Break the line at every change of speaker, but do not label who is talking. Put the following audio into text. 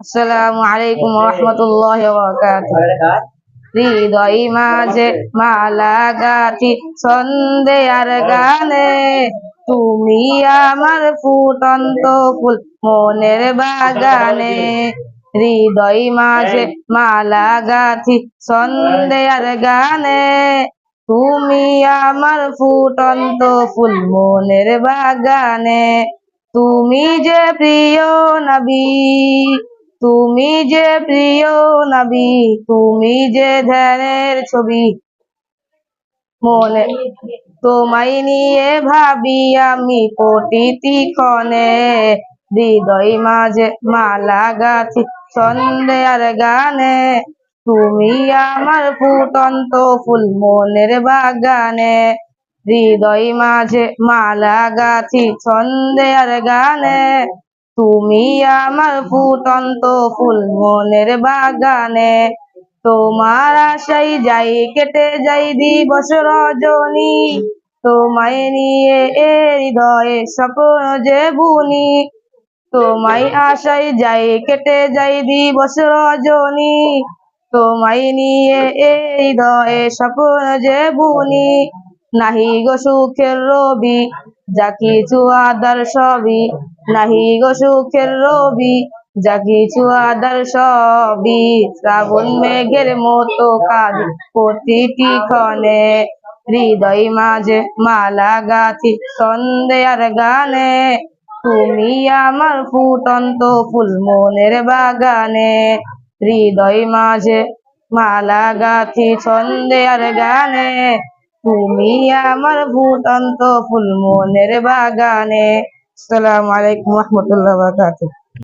আসসালামু আলাইকুম ওয়া রাহমাতুল্লাহি ওয়া বারাকাতুহু। হৃদয় মাঝে মালা গাঁথি সন্দেয়ার গানে, তুমি আমার ফুটন্ত ফুল মনের বাগানে। হৃদয় মাঝে মালা গাঁথি সন্দেয়ার গানে, তুমি আমার ফুটন্ত ফুল মনের বাগানে। তুমি যে প্রিয় নবী, তুমি যে প্রিয় নবী, তুমি যে ধ্যানের ছবি, মনে তোমায় নিয়ে ভাবি আমি প্রতিটি ক্ষণে। হৃদয় মাঝে মালা গাঁথি সন্দেয়ার গানে, তুমি আমার ফুটন্ত ফুল মনের বাগানে। হৃদয় মাঝে মালা গাঁথি সন্দেয়ার গানে, তুমি আমার ফুটন্ত ফুল মনের বাগানে। তোমার আশাই যাই কেটে যাই দিবস রজনী, তোমায় নিয়ে এ হৃদয়ে স্বপ্ন যে বুনি। তোমায় আশাই যাই কেটে যাই দিবস রজনী, তোমায় নিয়ে এ হৃদয়ে স্বপ্ন যে বুনি। নাহি গো সুখের রবি, যা কিছু আদার সবই, নাহি গো সুখের রবি, যা কিছু আদার সবই। শ্রাবণ মেঘের মতো কাঁদি প্রতিটি ক্ষণে, হৃদয় মাঝে মালা গাঁথি সন্দেয়ার গানে, তুমি আমার ফুটন্ত ফুল মনের বাগানে। হৃদয় মাঝে মালা গাঁথি সন্দেয়ার গানে, তুমি আমার ফুটন্ত ফুল মনের বাগানে। আসসালামু আলাইকুম ওয়া রাহমাতুল্লাহি ওয়া বারাকাতুহু।